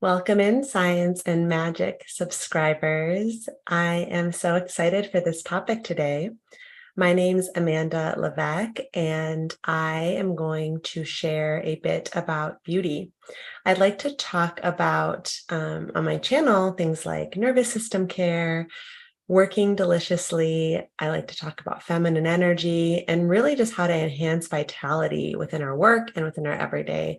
Welcome in, Science and Magic subscribers. I am so excited for this topic today. My name's Amanda Levesque, and I am going to share a bit about beauty. I'd like to talk about, on my channel, things like nervous system care, working deliciously. I like to talk about feminine energy and really just how to enhance vitality within our work and within our everyday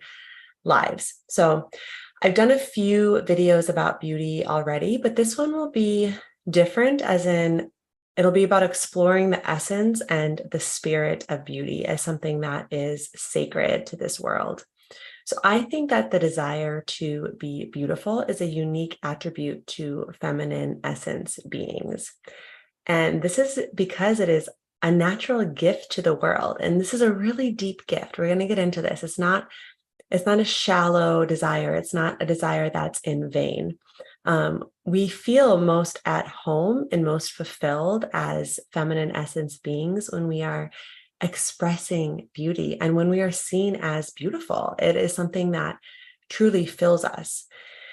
lives. So I've done a few videos about beauty already, but this one will be different, as in it'll be about exploring the essence and the spirit of beauty as something that is sacred to this world. So I think that the desire to be beautiful is a unique attribute to feminine essence beings. And this is because it is a natural gift to the world. And this is a really deep gift. We're going to get into this. It's not a shallow desire. It's not a desire that's in vain. We feel most at home and most fulfilled as feminine essence beings when we are expressing beauty and when we are seen as beautiful. It is something that truly fills us.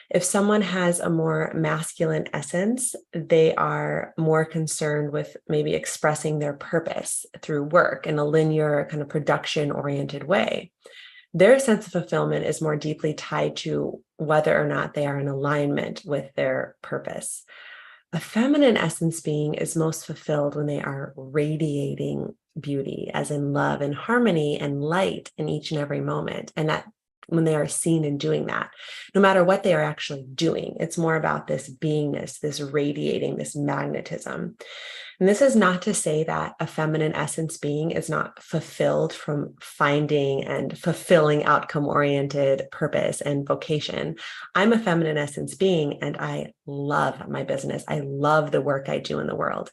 If someone has a more masculine essence, they are more concerned with maybe expressing their purpose through work in a linear, kind of production-oriented way. Their sense of fulfillment is more deeply tied to whether or not they are in alignment with their purpose. A feminine essence being is most fulfilled when they are radiating beauty, as in love and harmony and light in each and every moment. And that when they are seen in doing that, no matter what they are actually doing, it's more about this beingness, this radiating, this magnetism. And this is not to say that a feminine essence being is not fulfilled from finding and fulfilling outcome-oriented purpose and vocation. I'm a feminine essence being, and I love my business. I love the work I do in the world.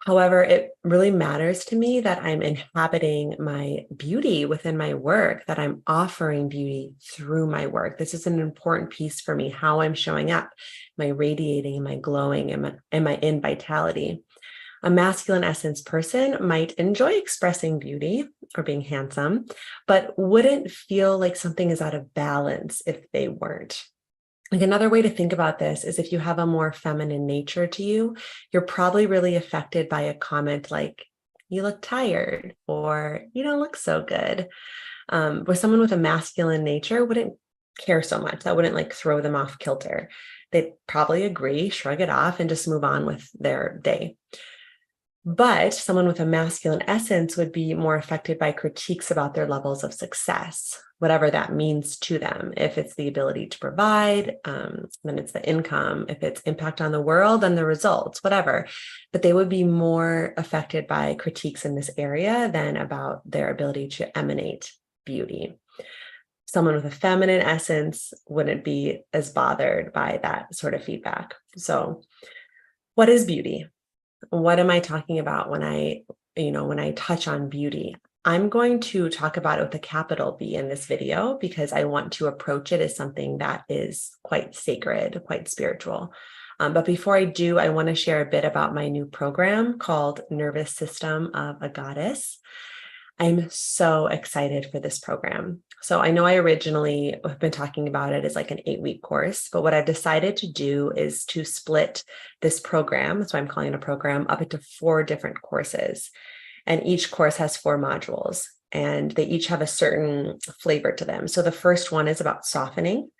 However, it really matters to me that I'm inhabiting my beauty within my work, that I'm offering beauty through my work. This is an important piece for me, how I'm showing up, am I radiating, am I glowing, am I in vitality? A masculine essence person might enjoy expressing beauty or being handsome, but wouldn't feel like something is out of balance if they weren't. Like, another way to think about this is if you have a more feminine nature to you, you're probably really affected by a comment like, you look tired, or you don't look so good. Where someone with a masculine nature wouldn't care so much. That wouldn't like throw them off kilter. They'd probably agree, shrug it off, and just move on with their day. But someone with a masculine essence would be more affected by critiques about their levels of success, whatever that means to them. If it's the ability to provide, then it's the income. If it's impact on the world, then the results, whatever. But they would be more affected by critiques in this area than about their ability to emanate beauty. Someone with a feminine essence wouldn't be as bothered by that sort of feedback. So, what is beauty? What am I talking about when I touch on beauty? I'm going to talk about it with a capital B in this video because I want to approach it as something that is quite sacred, quite spiritual. But before I do, I want to share a bit about my new program called Nervous System of a Goddess. I'm so excited for this program. So I know I originally have been talking about it as like an 8-week course, but what I've decided to do is to split this program, that's why I'm calling it a program, up into 4 different courses. And each course has 4 modules, and they each have a certain flavor to them. So the first one is about softening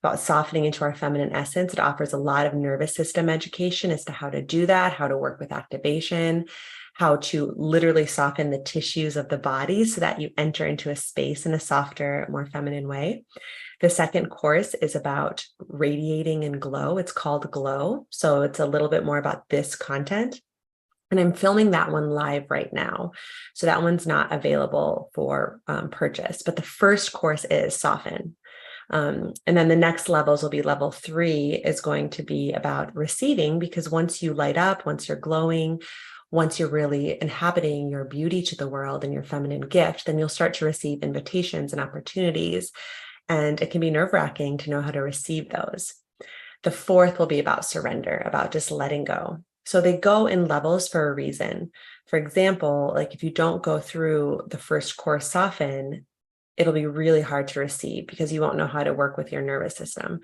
into our feminine essence. It offers a lot of nervous system education as to how to do that, how to work with activation, how to literally soften the tissues of the body so that you enter into a space in a softer, more feminine way. The second course is about radiating and glow. It's called Glow. So it's a little bit more about this content. And I'm filming that one live right now. So that one's not available for purchase. But the first course is Soften. And then the next levels will be level 3 is going to be about receiving, because once you light up, once you're glowing, once you're really inhabiting your beauty to the world and your feminine gift, then you'll start to receive invitations and opportunities. And it can be nerve-wracking to know how to receive those. The fourth will be about surrender, about just letting go. So they go in levels for a reason. For example, like if you don't go through the first course, Soften, it'll be really hard to receive because you won't know how to work with your nervous system.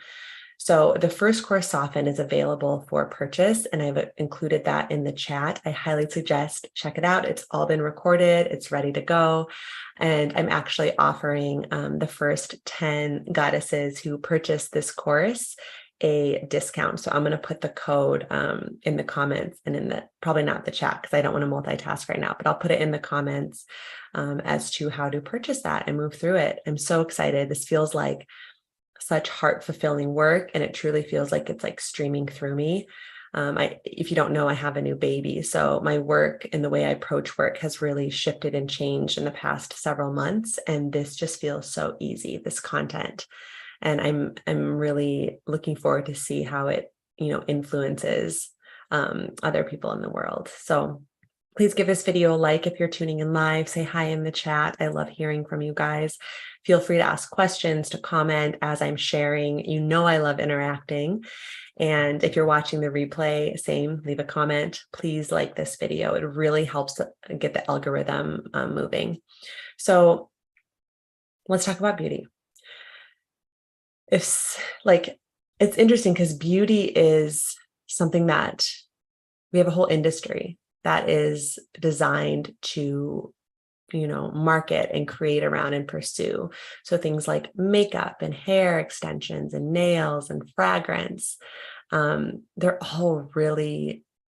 So the first course, Soften, is available for purchase, and I've included that in the chat. I highly suggest check it out. It's all been recorded. It's ready to go. And I'm actually offering the first 10 goddesses who purchase this course a discount. So I'm going to put the code in the comments and in the, probably not the chat because I don't want to multitask right now, but I'll put it in the comments as to how to purchase that and move through it. I'm so excited. This feels like such heart fulfilling work, and it truly feels like it's like streaming through me. If you don't know, I have a new baby. So my work and the way I approach work has really shifted and changed in the past several months. And this just feels so easy, this content. And I'm really looking forward to see how it, influences other people in the world. So please give this video a like if you're tuning in live. Say hi in the chat. I love hearing from you guys. Feel free to ask questions, to comment as I'm sharing. I love interacting. And if you're watching the replay, same, leave a comment. Please like this video. It really helps get the algorithm moving. So let's talk about beauty. It's interesting because beauty is something that we have a whole industry that is designed to, market and create around and pursue. So things like makeup and hair extensions and nails and fragrance, they're all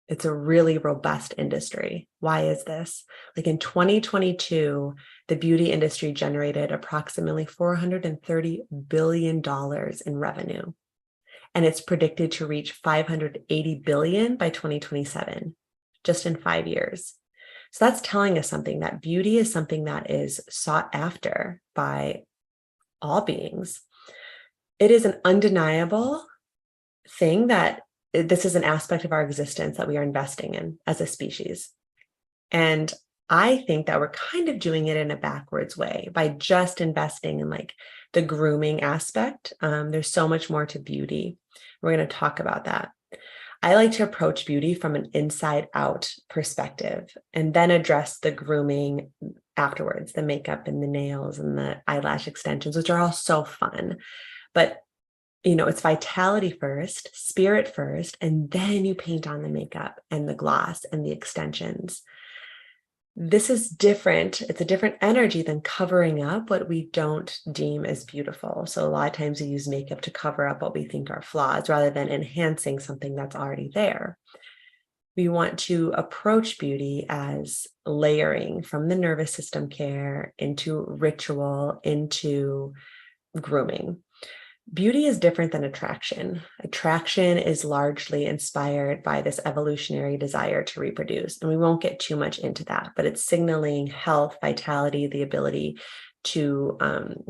it's a really robust industry. Why is this? Like in 2022, the beauty industry generated approximately $430 billion in revenue. And it's predicted to reach $580 billion by 2027, just in 5 years. So that's telling us something, that beauty is something that is sought after by all beings. It is an undeniable thing that this is an aspect of our existence that we are investing in as a species. And I think that we're kind of doing it in a backwards way by just investing in like the grooming aspect. There's so much more to beauty. We're going to talk about that. I like to approach beauty from an inside out perspective and then address the grooming afterwards, the makeup and the nails and the eyelash extensions, which are all so fun. But it's vitality first, spirit first, and then you paint on the makeup and the gloss and the extensions. This is different. It's a different energy than covering up what we don't deem as beautiful. So a lot of times we use makeup to cover up what we think are flaws rather than enhancing something that's already there. We want to approach beauty as layering from the nervous system care into ritual, into grooming. Beauty is different than attraction. Attraction is largely inspired by this evolutionary desire to reproduce. And we won't get too much into that, but it's signaling health, vitality, the ability to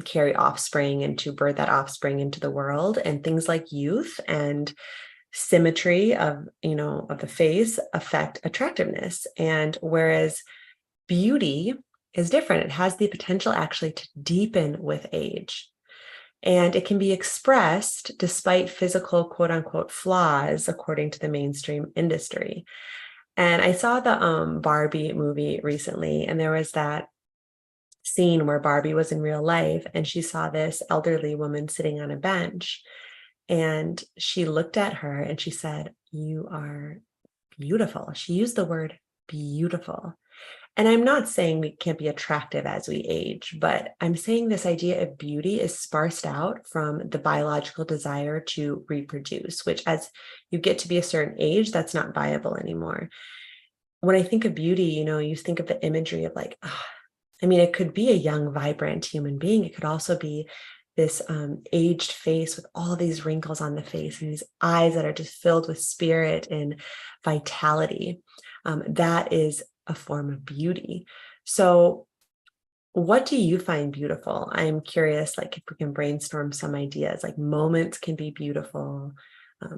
carry offspring and to birth that offspring into the world. And things like youth and symmetry of the face affect attractiveness. And whereas beauty is different, it has the potential actually to deepen with age. And it can be expressed despite physical, quote unquote, flaws, according to the mainstream industry. And I saw the Barbie movie recently, and there was that scene where Barbie was in real life, and she saw this elderly woman sitting on a bench. And she looked at her and she said, "You are beautiful." She used the word beautiful. And I'm not saying we can't be attractive as we age, but I'm saying this idea of beauty is sparsed out from the biological desire to reproduce, which as you get to be a certain age, that's not viable anymore. When I think of beauty, you think of the imagery of like, it could be a young, vibrant human being. It could also be this aged face with all these wrinkles on the face and these eyes that are just filled with spirit and vitality. That is a form of beauty. So what do you find beautiful? I'm curious, like if we can brainstorm some ideas, like moments can be beautiful,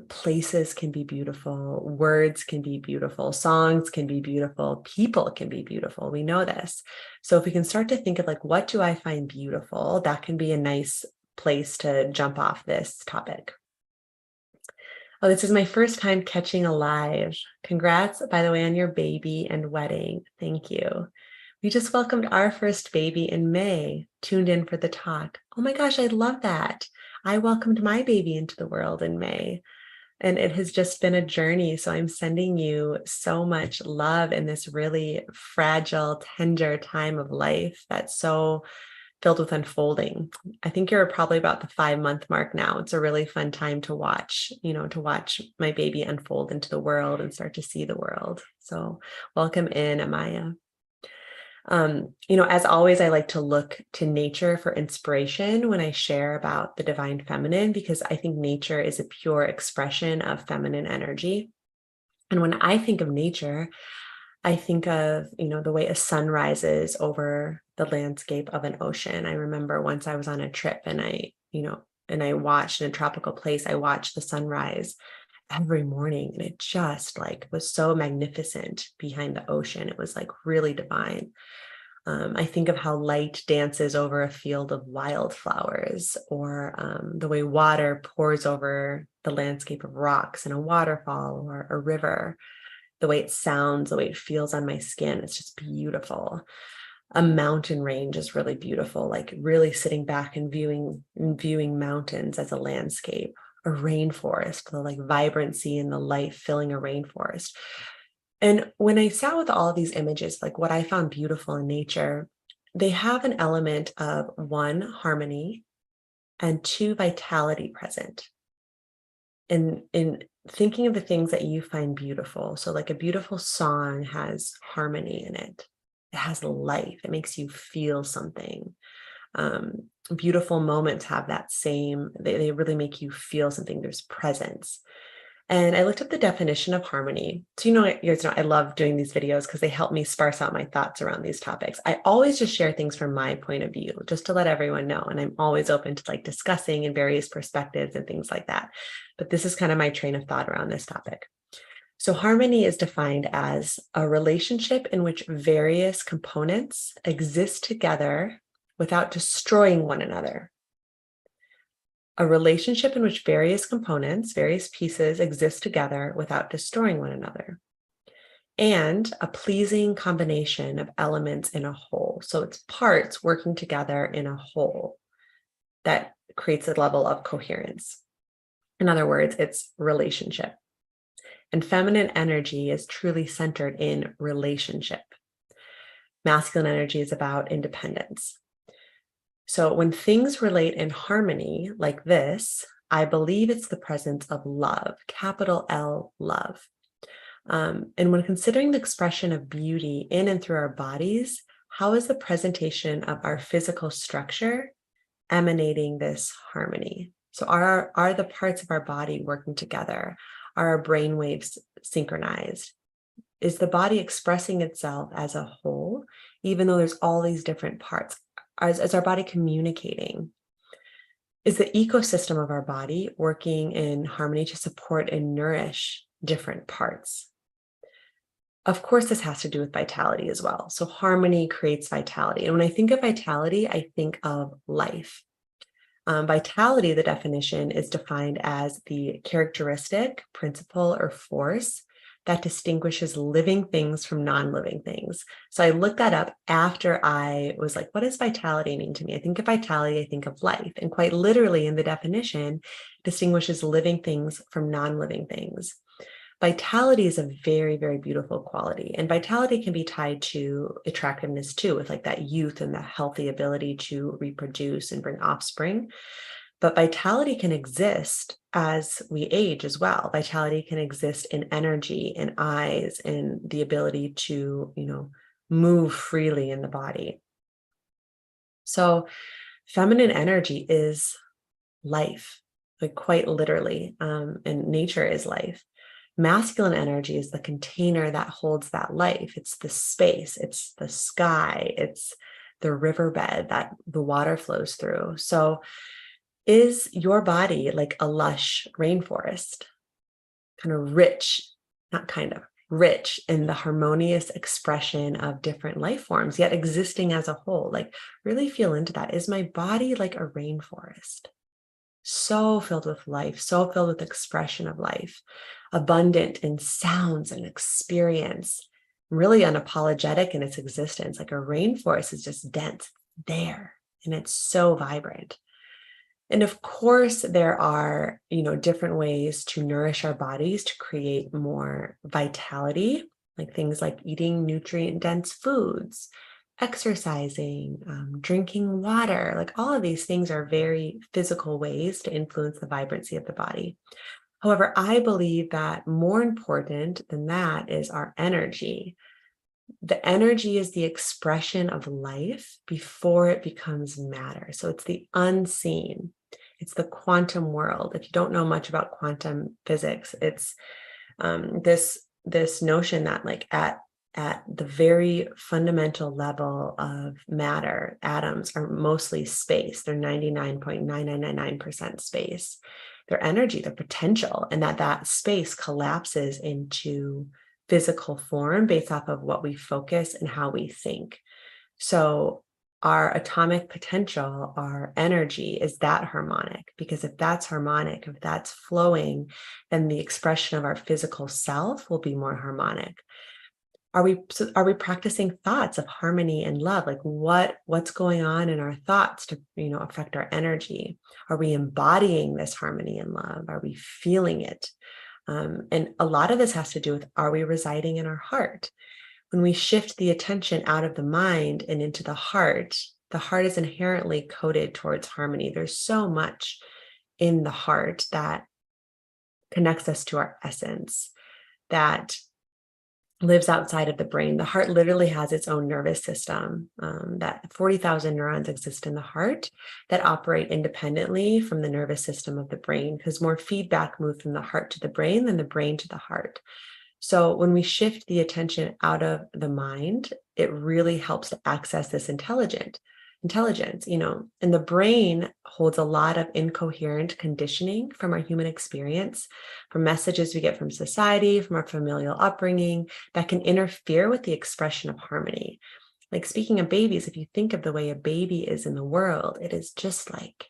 places can be beautiful, words can be beautiful, songs can be beautiful, people can be beautiful. We know this. So if we can start to think of like, what do I find beautiful? That can be a nice place to jump off this topic. Oh, this is my first time catching a live. Congrats, by the way, on your baby and wedding. Thank you. We just welcomed our first baby in May, tuned in for the talk. Oh my gosh, I love that. I welcomed my baby into the world in May. And it has just been a journey. So I'm sending you so much love in this really fragile, tender time of life that's so filled with unfolding. I think you're probably about the 5-month mark now. It's a really fun time to watch, to watch my baby unfold into the world and start to see the world. So welcome in, Amaya. As always, I like to look to nature for inspiration when I share about the divine feminine, because I think nature is a pure expression of feminine energy. And when I think of nature, I think of, the way a sun rises over the landscape of an ocean. I remember once I was on a trip and I watched in a tropical place, I watched the sunrise every morning, and it just was so magnificent behind the ocean. It was really divine. I think of how light dances over a field of wildflowers, or the way water pours over the landscape of rocks in a waterfall or a river, the way it sounds, the way it feels on my skin. It's just beautiful. A mountain range is really beautiful, really sitting back and viewing mountains as a landscape. A rainforest, the vibrancy and the life filling a rainforest. And when I sat with all of these images, what I found beautiful in nature, they have an element of 1, harmony, and 2, vitality present. In thinking of the things that you find beautiful. So a beautiful song has harmony in it. It has life. It makes you feel something. Beautiful moments have that same, they really make you feel something. There's presence. And I looked up the definition of harmony. So, you guys know, I love doing these videos because they help me sparse out my thoughts around these topics. I always just share things from my point of view, just to let everyone know. And I'm always open to discussing in various perspectives and things like that. But this is kind of my train of thought around this topic. So harmony is defined as a relationship in which various components exist together without destroying one another. A relationship in which various components, various pieces exist together without destroying one another. And a pleasing combination of elements in a whole. So it's parts working together in a whole that creates a level of coherence. In other words, it's relationship. And feminine energy is truly centered in relationship. Masculine energy is about independence. So when things relate in harmony like this, I believe it's the presence of love, capital L, love. And when considering the expression of beauty in and through our bodies, how is the presentation of our physical structure emanating this harmony? So are the parts of our body working together? Are our brain waves synchronized? Is the body expressing itself as a whole, even though there's all these different parts? Is our body communicating? Is the ecosystem of our body working in harmony to support and nourish different parts? Of course, this has to do with vitality as well. So harmony creates vitality. And when I think of vitality, I think of life. Vitality, the definition, is defined as the characteristic, principle, or force that distinguishes living things from non-living things. So I looked that up after I was like, what does vitality mean to me? I think of vitality, I think of life. And quite literally in the definition, distinguishes living things from non-living things. Vitality is a very, very beautiful quality. And vitality can be tied to attractiveness too, with that youth and the healthy ability to reproduce and bring offspring. But vitality can exist as we age as well. Vitality can exist in energy, in eyes, in the ability to, move freely in the body. So feminine energy is life, quite literally, and nature is life. Masculine energy is the container that holds that life. It's the space, it's the sky, it's the riverbed that the water flows through. So is your body like a lush rainforest, rich in the harmonious expression of different life forms, yet existing as a whole? Really feel into that. Is my body like a rainforest? So filled with life, so filled with expression of life, abundant in sounds and experience, really unapologetic in its existence. Like a rainforest is just dense there, and it's so vibrant. And of course, there are, different ways to nourish our bodies to create more vitality, like things like eating nutrient-dense foods, exercising, drinking water. Like all of these things are very physical ways to influence the vibrancy of the body. However, I believe that more important than that is our energy. The energy is the expression of life before it becomes matter. So it's the unseen. It's the quantum world. If you don't know much about quantum physics, it's this notion that like at the very fundamental level of matter, atoms are mostly space. They're 99.9999% space. Their energy, their potential, and that space collapses into physical form based off of what we focus and how we think. So our atomic potential, our energy, is that harmonic? Because if that's harmonic, if that's flowing, then the expression of our physical self will be more harmonic. Are we practicing thoughts of harmony and love? Like what's going on in our thoughts to, affect our energy? Are we embodying this harmony and love? Are we feeling it? And a lot of this has to do with, are we residing in our heart? When we shift the attention out of the mind and into the heart is inherently coded towards harmony. There's so much in the heart that connects us to our essence, that lives outside of the brain. The heart literally has its own nervous system, that 40,000 neurons exist in the heart that operate independently from the nervous system of the brain, because more feedback moves from the heart to the brain than the brain to the heart. So when we shift the attention out of the mind, it really helps to access this intelligence, and the brain holds a lot of incoherent conditioning from our human experience, from messages we get from society, from our familial upbringing, that can interfere with the expression of harmony. Like, speaking of babies, if you think of the way a baby is in the world, it is just like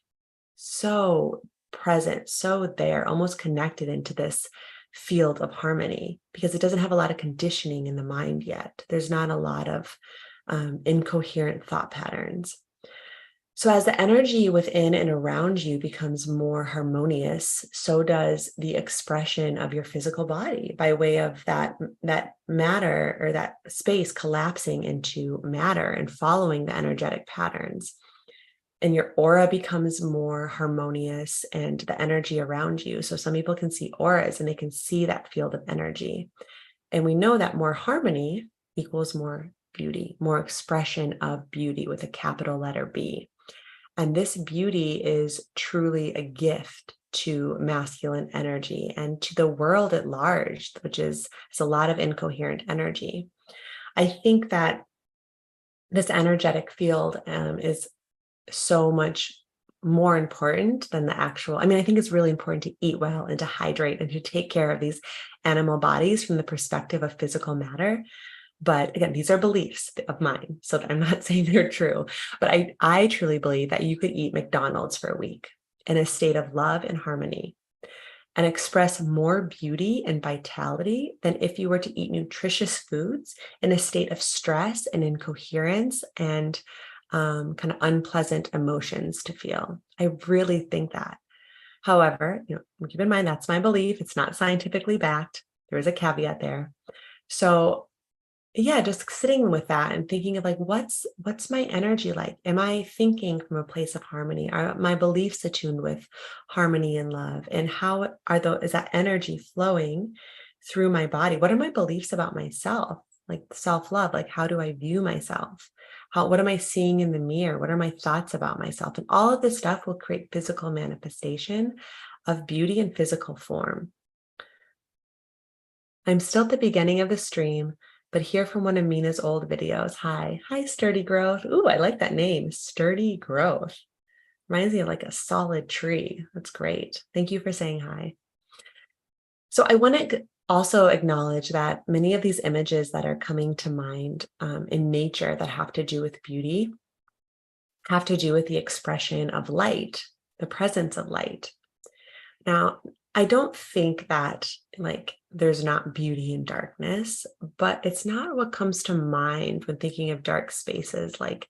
so present, so there, almost connected into this field of harmony, because it doesn't have a lot of conditioning in the mind yet. There's not a lot of incoherent thought patterns. So as the energy within and around you becomes more harmonious, so does the expression of your physical body by way of that matter, or that space, collapsing into matter and following the energetic patterns. And your aura becomes more harmonious, and the energy around you. So some people can see auras and they can see that field of energy. And we know that more harmony equals more beauty, more expression of beauty with a capital letter B. And this beauty is truly a gift to masculine energy and to the world at large, which is a lot of incoherent energy. I think that this energetic field is so much more important than the actual. I think it's really important to eat well and to hydrate and to take care of these animal bodies from the perspective of physical matter. But again, these are beliefs of mine, so I'm not saying they're true. But I truly believe that you could eat McDonald's for a week in a state of love and harmony and express more beauty and vitality than if you were to eat nutritious foods in a state of stress and incoherence and kind of unpleasant emotions to feel. I really think that. However, keep in mind, that's my belief. It's not scientifically backed. There is a caveat there. So yeah, just sitting with that and thinking of like, what's my energy like? Am I thinking from a place of harmony? Are my beliefs attuned with harmony and love? And how is that energy flowing through my body? What are my beliefs about myself? Like self-love, like how do I view myself? What am I seeing in the mirror? What are my thoughts about myself? And all of this stuff will create physical manifestation of beauty in physical form. I'm still at the beginning of the stream, but hear from one of Mina's old videos. Hi, Sturdy Growth. Ooh, I like that name, Sturdy Growth. Reminds me of like a solid tree. That's great. Thank you for saying hi. So I want to also acknowledge that many of these images that are coming to mind in nature that have to do with beauty have to do with the expression of light, the presence of light. Now, I don't think that like there's not beauty in darkness, but it's not what comes to mind when thinking of dark spaces. Like,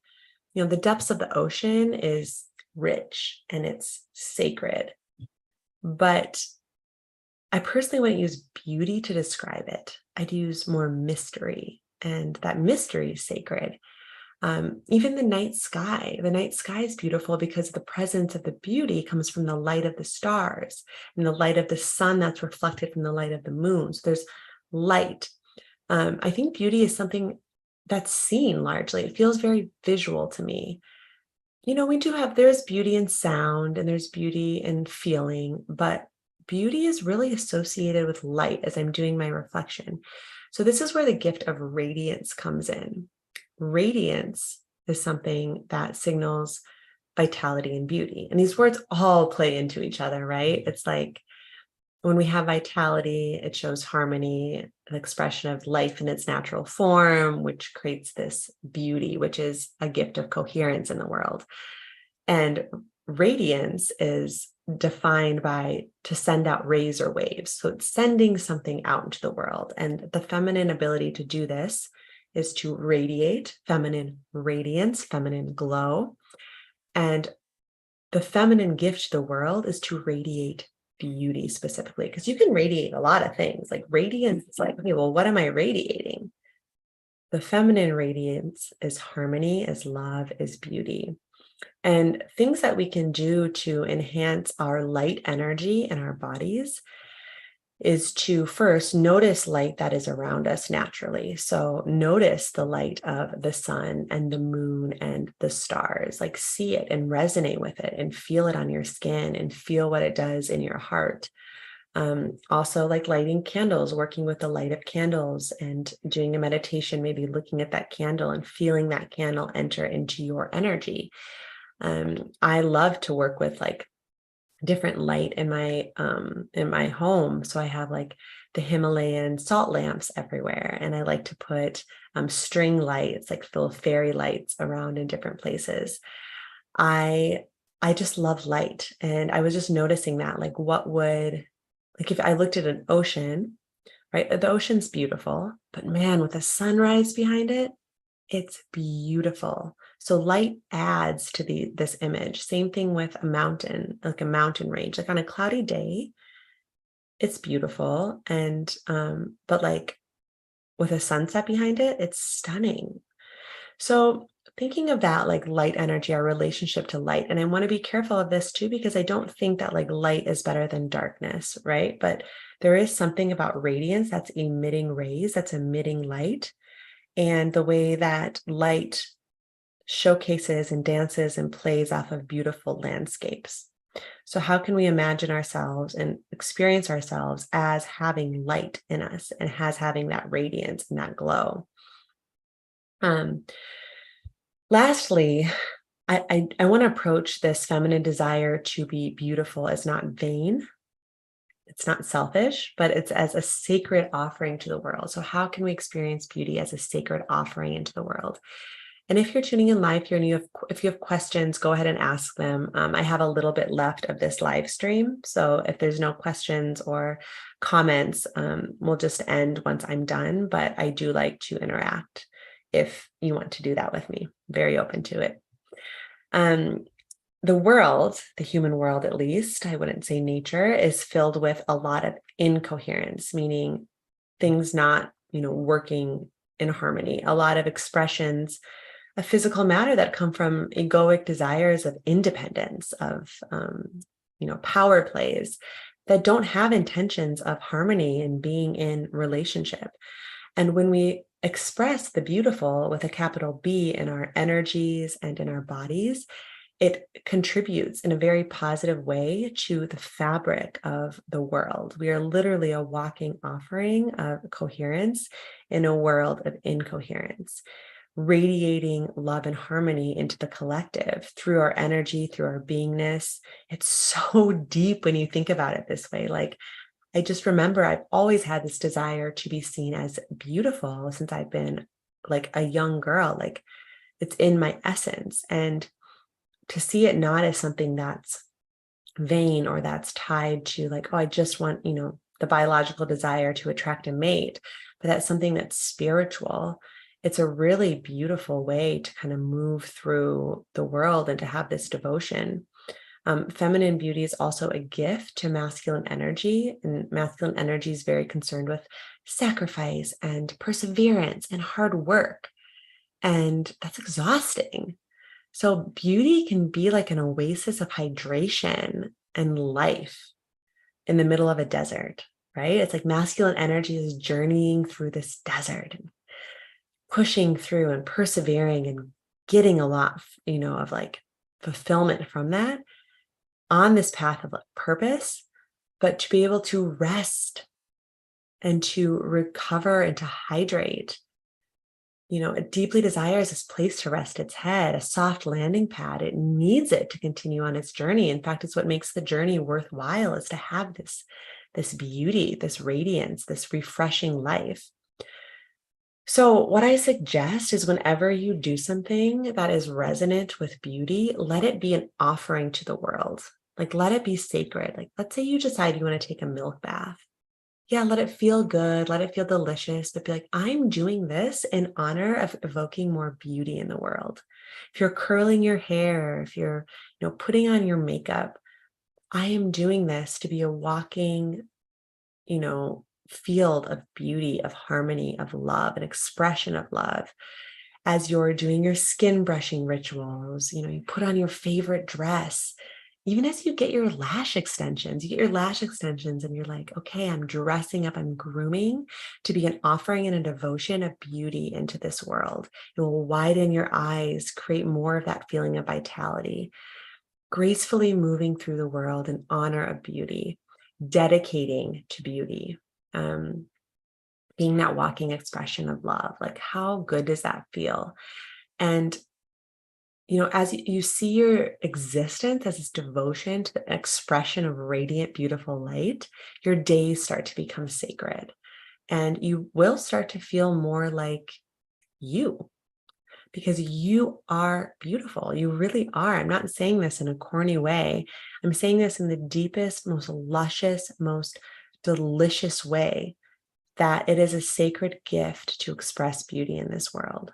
the depths of the ocean is rich and it's sacred. But I personally wouldn't use beauty to describe it. I'd use more mystery, and that mystery is sacred. Even the night sky is beautiful because the presence of the beauty comes from the light of the stars and the light of the sun that's reflected from the light of the moon. So there's light. I think beauty is something that's seen largely. It feels very visual to me. There's beauty in sound and there's beauty in feeling, but beauty is really associated with light as I'm doing my reflection. So this is where the gift of radiance comes in. Radiance is something that signals vitality and beauty. And these words all play into each other, right? It's like when we have vitality, it shows harmony, an expression of life in its natural form, which creates this beauty, which is a gift of coherence in the world. And radiance is defined by to send out rays or waves. So it's sending something out into the world. And the feminine ability to do this is to radiate, feminine radiance, feminine glow. And the feminine gift to the world is to radiate beauty specifically, because you can radiate a lot of things. Like radiance is like, okay, well, what am I radiating? The feminine radiance is harmony, is love, is beauty. And things that we can do to enhance our light energy in our bodies is to first notice light that is around us naturally. So notice the light of the sun and the moon and the stars, like see it and resonate with it and feel it on your skin and feel what it does in your heart. Also like lighting candles, working with the light of candles and doing a meditation, maybe looking at that candle and feeling that candle enter into your energy. I love to work with like different light in my home. So I have like the Himalayan salt lamps everywhere. And I like to put string lights, like little fairy lights around in different places. I just love light. And I was just noticing that, like if I looked at an ocean, right? The ocean's beautiful, but man, with a sunrise behind it, it's beautiful. So light adds to this image. Same thing with a mountain, like a mountain range. Like on a cloudy day, it's beautiful. And but like with a sunset behind it, it's stunning. So thinking of that, like light energy, our relationship to light. And I want to be careful of this too, because I don't think that like light is better than darkness, right? But there is something about radiance that's emitting rays, that's emitting light. And the way that light showcases and dances and plays off of beautiful landscapes. So how can we imagine ourselves and experience ourselves as having light in us and as having that radiance and that glow? Lastly, I want to approach this feminine desire to be beautiful as not vain. It's not selfish, but it's as a sacred offering to the world. So how can we experience beauty as a sacred offering into the world? And if you're tuning in live here and if you have questions, go ahead and ask them. I have a little bit left of this live stream. So if there's no questions or comments, we'll just end once I'm done. But I do like to interact if you want to do that with me. Very open to it. The world, the human world at least, I wouldn't say nature, is filled with a lot of incoherence, meaning things not, working in harmony. A lot of expressions of physical matter that come from egoic desires of independence, of, power plays that don't have intentions of harmony and being in relationship. And when we express the beautiful with a capital B in our energies and in our bodies, it contributes in a very positive way to the fabric of the world. We are literally a walking offering of coherence in a world of incoherence, radiating love and harmony into the collective through our energy, through our beingness. It's so deep when you think about it this way. Like, I just remember I've always had this desire to be seen as beautiful since I've been like a young girl. Like, it's in my essence. And to see it not as something that's vain or that's tied to like, oh, I just want, the biological desire to attract a mate, but that's something that's spiritual it's a really beautiful way to kind of move through the world and to have this devotion. Feminine beauty is also a gift to masculine energy, and masculine energy is very concerned with sacrifice and perseverance and hard work. And that's exhausting. So beauty can be like an oasis of hydration and life in the middle of a desert, right? It's like masculine energy is journeying through this desert, and pushing through and persevering and getting a lot, of like fulfillment from that on this path of like purpose, but to be able to rest and to recover and to hydrate. It deeply desires this place to rest its head, a soft landing pad. It needs it to continue on its journey. In fact, it's what makes the journey worthwhile, is to have this beauty, this radiance, this refreshing life. So what I suggest is whenever you do something that is resonant with beauty, let it be an offering to the world. Like, let it be sacred. Like, let's say you decide you want to take a milk bath. Yeah, let it feel good, let it feel delicious, but be like, I'm doing this in honor of evoking more beauty in the world. If you're curling your hair, if you're, putting on your makeup, I am doing this to be a walking, field of beauty, of harmony, of love, an expression of love. As you're doing your skin brushing rituals, you put on your favorite dress. Even as you get your lash extensions, and you're like, okay, I'm dressing up, I'm grooming to be an offering and a devotion of beauty into this world. It will widen your eyes, create more of that feeling of vitality, gracefully moving through the world in honor of beauty, dedicating to beauty, being that walking expression of love. Like, how good does that feel? And as you see your existence as this devotion to the expression of radiant, beautiful light, your days start to become sacred, and you will start to feel more like you, because you are beautiful. You really are. I'm not saying this in a corny way. I'm saying this in the deepest, most luscious, most delicious way, that it is a sacred gift to express beauty in this world.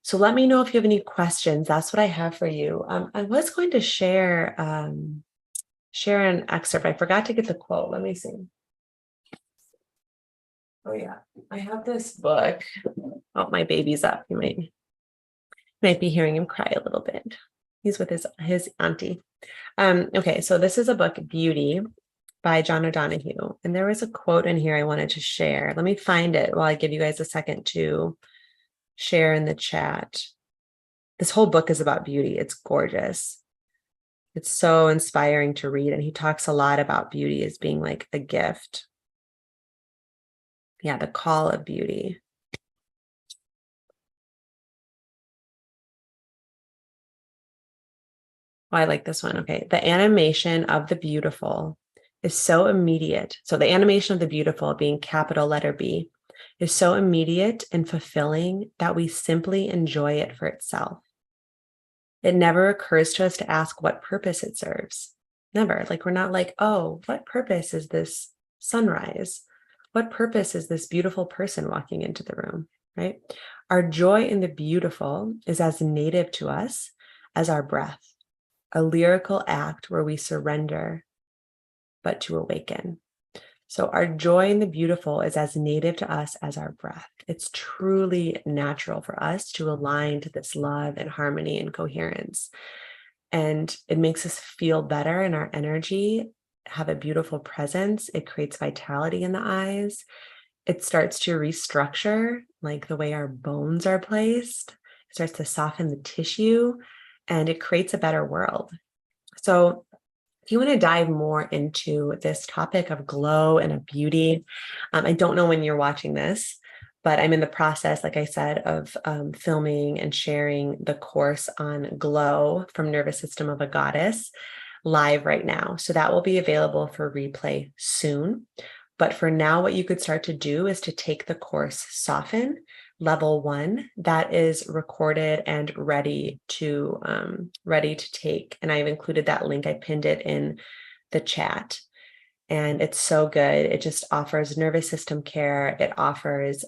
So let me know if you have any questions. That's what I have for you. I was going to share an excerpt. I forgot to get the quote. Let me see. Oh yeah, I have this book. Oh, my baby's up. You might be hearing him cry a little bit. He's with his auntie. Okay, so this is a book, Beauty, by John O'Donohue. And there was a quote in here I wanted to share. Let me find it while I give you guys a second to share in the chat. This whole book is about beauty. It's gorgeous. It's so inspiring to read. And he talks a lot about beauty as being like a gift. Yeah, the call of beauty. Oh, I like this one. Okay. The animation of the beautiful is so immediate. So the animation of the beautiful, being capital letter B, is so immediate and fulfilling that we simply enjoy it for itself. It never occurs to us to ask what purpose it serves. Never. Like, we're not like, oh, what purpose is this sunrise? What purpose is this beautiful person walking into the room, right? Our joy in the beautiful is as native to us as our breath, a lyrical act where we surrender, but to awaken. So our joy in the beautiful is as native to us as our breath. It's truly natural for us to align to this love and harmony and coherence. And it makes us feel better in our energy, have a beautiful presence. It creates vitality in the eyes. It starts to restructure, like the way our bones are placed. It starts to soften the tissue, and it creates a better world. So if you want to dive more into this topic of glow and of beauty, I don't know when you're watching this, but I'm in the process, like I said, of filming and sharing the course on glow from Nervous System of a Goddess live right now. So that will be available for replay soon. But for now, what you could start to do is to take the course Soften, level 1, that is recorded and ready to take. And I've included that link. I pinned it in the chat. And it's so good. It just offers nervous system care. It offers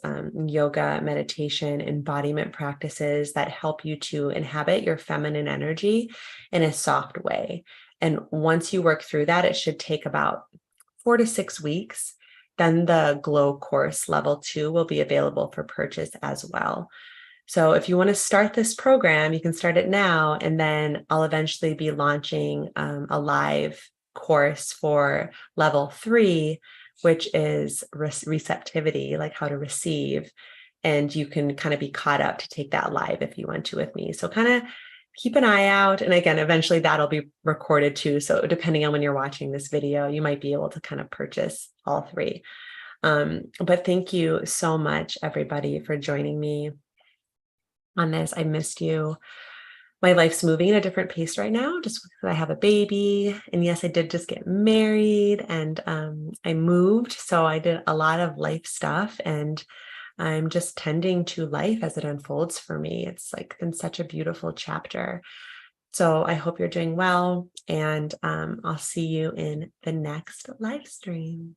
yoga, meditation, embodiment practices that help you to inhabit your feminine energy in a soft way. And once you work through that, it should take about 4 to 6 weeks. Then the Glow course level 2 will be available for purchase as well. So if you want to start this program, you can start it now, and then I'll eventually be launching a live course for level 3, which is receptivity, like how to receive. And you can kind of be caught up to take that live if you want to with me. So kind of keep an eye out. And again, eventually that'll be recorded too. So depending on when you're watching this video, you might be able to kind of purchase all 3. But thank you so much, everybody, for joining me on this. I missed you. My life's moving at a different pace right now, just because I have a baby. And yes, I did just get married, and I moved. So I did a lot of life stuff, and I'm just tending to life as it unfolds for me. It's like been such a beautiful chapter. So I hope you're doing well, and I'll see you in the next live stream.